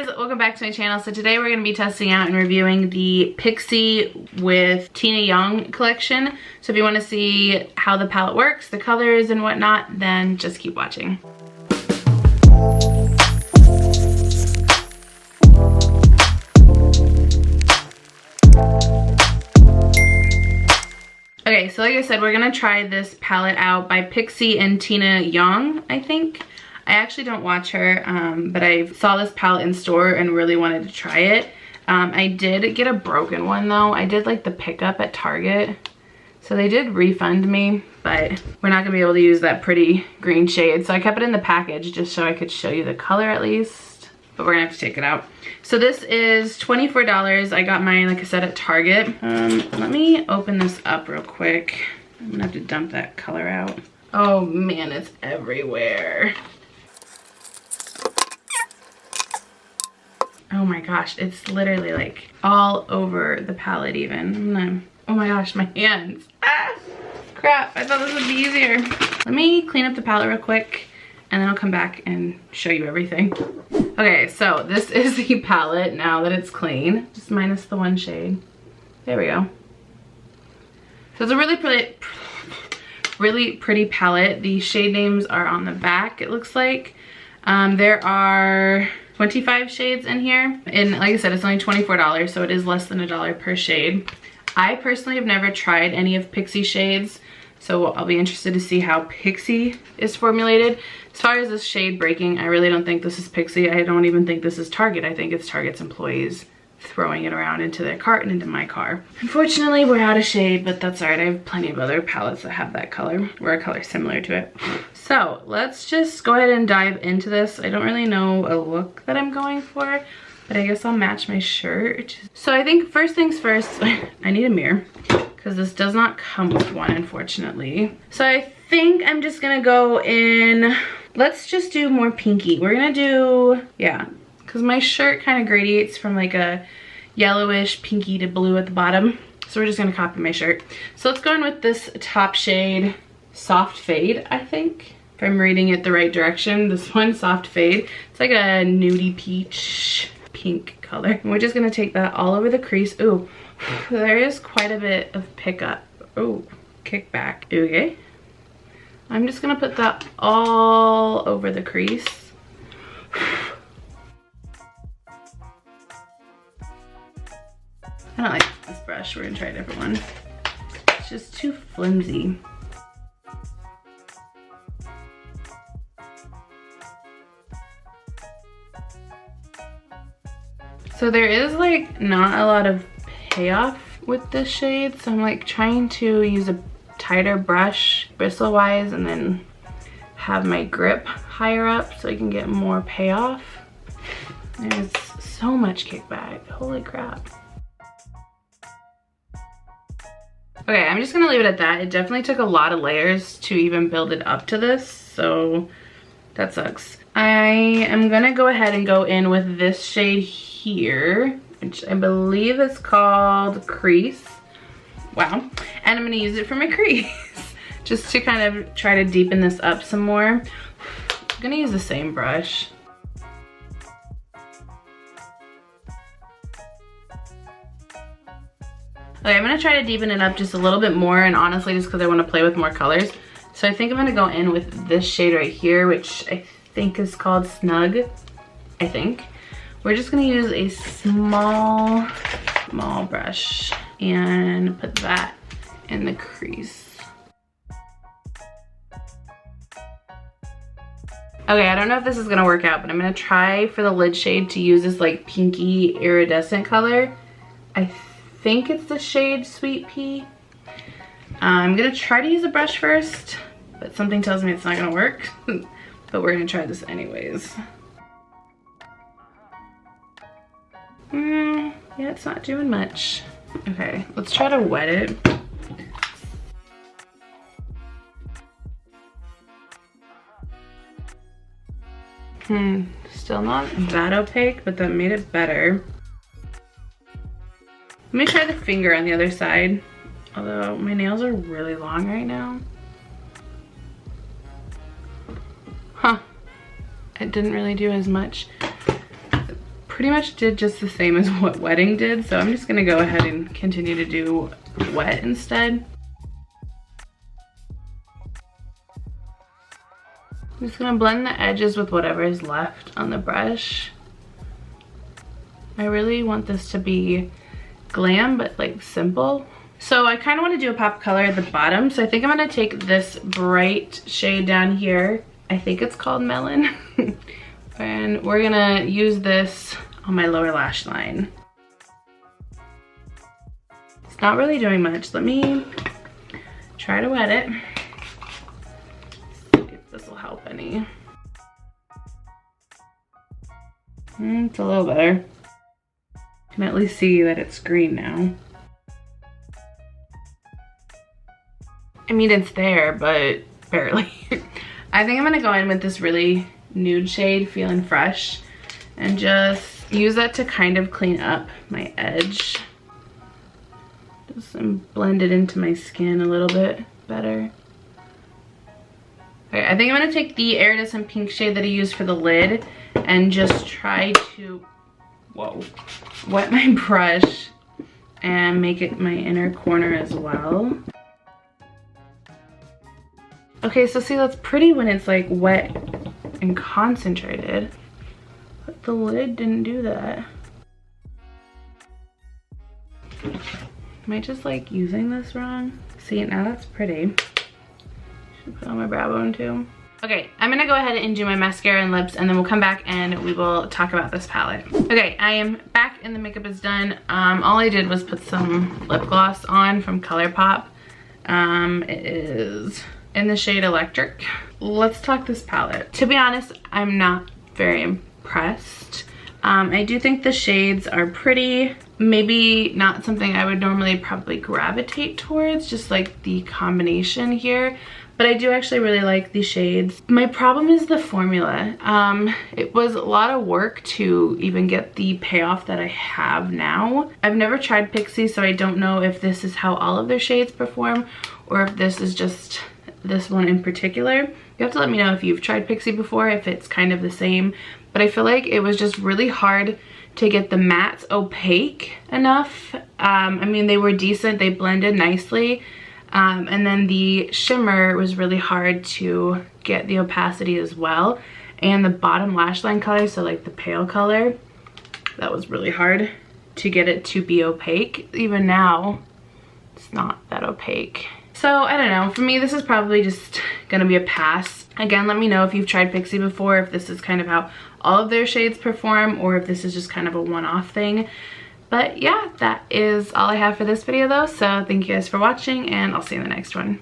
guys, welcome back to my channel. So today we're going to be testing out and reviewing the Pixi with Tina Yong collection. So if you want to see how the palette works, the colors and whatnot, then just keep watching. Okay, so like I said, we're going to try this palette out by Pixi and Tina Yong, I think. I actually don't watch her, but I saw this palette in store and really wanted to try it. I did get a broken one though. I did like the pickup at Target. So they did refund me, but we're not gonna be able to use that pretty green shade. So I kept it in the package just so I could show you the color at least, but we're gonna have to take it out. So this is $24. I got mine, like I said, at Target. Let me open this up real quick. I'm gonna have to dump that color out. Oh man, it's everywhere. Oh my gosh, it's literally like all over the palette even. Oh my gosh, my hands. Ah, crap, I thought this would be easier. Let me clean up the palette real quick and then I'll come back and show you everything. Okay, so this is the palette now that it's clean, just minus the one shade. There we go. So it's a really pretty palette. The shade names are on the back, it looks like. There are 25 shades in here, and like I said, it's only $24, so it is less than $1 per shade. I personally have never tried any of Pixi shades, so I'll be interested to see how Pixi is formulated. As far as this shade breaking, I really don't think this is Pixi. I don't even think this is Target. I think it's Target's employees throwing it around into their cart and into my car. Unfortunately, we're out of shade, but that's all right. I have plenty of other palettes that have that color, or a color similar to it. So let's just go ahead and dive into this. I don't really know a look that I'm going for, but I guess I'll match my shirt. So I think first things first, I need a mirror because this does not come with one, unfortunately. So I think I'm just gonna go in, let's just do more pinky. We're gonna do, yeah, because my shirt kind of gradiates from like a yellowish pinky to blue at the bottom. So we're just gonna copy my shirt. So let's go in with this top shade, Soft Fade, I think. If I'm reading it the right direction, this one, Soft Fade. It's like a nudie peach pink color. And we're just gonna take that all over the crease. Ooh, there is quite a bit of pickup. Ooh, kickback. Okay. I'm just gonna put that all over the crease. I don't like this brush. We're gonna try a different one. It's just too flimsy. So there is like not a lot of payoff with this shade, so I'm like trying to use a tighter brush bristle wise and then have my grip higher up so I can get more payoff. There's so much kickback, holy crap. Okay, I'm just gonna leave it at that. It definitely took a lot of layers to even build it up to this, so that sucks. I am gonna go ahead and go in with this shade here, which I believe is called Crease. Wow. And I'm gonna use it for my crease, just to kind of try to deepen this up some more. I'm gonna use the same brush. Okay, I'm gonna try to deepen it up just a little bit more, and honestly just because I want to play with more colors. So I think I'm gonna go in with this shade right here, which I think is called Snug, I think. We're just gonna use a small brush and put that in the crease. Okay, I don't know if this is gonna work out, but I'm gonna try for the lid shade to use this like pinky iridescent color. I think it's the shade Sweet Pea. I'm gonna try to use a brush first, but something tells me it's not gonna work. But we're gonna try this anyways. Yeah, it's not doing much. Okay, let's try to wet it. Still not that opaque, but that made it better. Let me try the finger on the other side. Although my nails are really long right now. Huh. It didn't really do as much. pretty much did just the same as what Wedding did, so I'm just gonna go ahead and continue to do Wet instead. I'm just gonna blend the edges with whatever is left on the brush. I really want this to be glam, but like simple. So I kind of want to do a pop color at the bottom, so I think I'm gonna take this bright shade down here. I think it's called Melon. And we're gonna use this on my lower lash line. It's not really doing much. Let me try to wet it. See if this will help any. It's a little better. You can at least see that it's green now. I mean, it's there, but barely. I think I'm gonna go in with this really nude shade, Feeling Fresh, and just use that to kind of clean up my edge. Just blend it into my skin a little bit better. Okay, I think I'm gonna take the iridescent pink shade that I used for the lid and just try to, wet my brush and make it my inner corner as well. Okay, so see, that's pretty when it's like wet and concentrated, but the lid didn't do that. Am I just like using this wrong? See, now that's pretty. Should put on my brow bone too. Okay, I'm gonna go ahead and do my mascara and lips, and then we'll come back and we will talk about this palette. Okay, I am back and the makeup is done. All I did was put some lip gloss on from ColourPop. It is in the shade Electric. Let's talk this palette. To be honest, I'm not very impressed. I do think the shades are pretty, maybe not something I would normally probably gravitate towards, just like the combination here, but I do actually really like the shades. My problem is the formula. It was a lot of work to even get the payoff that I have now. I've never tried Pixi, so I don't know if this is how all of their shades perform or if this is just this one in particular. You have to let me know if you've tried Pixi before, if it's kind of the same, but I feel like it was just really hard to get the mattes opaque enough. I mean, they were decent, they blended nicely, and then the shimmer was really hard to get the opacity as well, and the bottom lash line color, so like the pale color, that was really hard to get it to be opaque. Even now, it's not that opaque. So I don't know, for me this is probably just gonna be a pass. Again, let me know if you've tried Pixi before, if this is kind of how all of their shades perform, or if this is just kind of a one-off thing. But yeah, that is all I have for this video though, so thank you guys for watching, and I'll see you in the next one.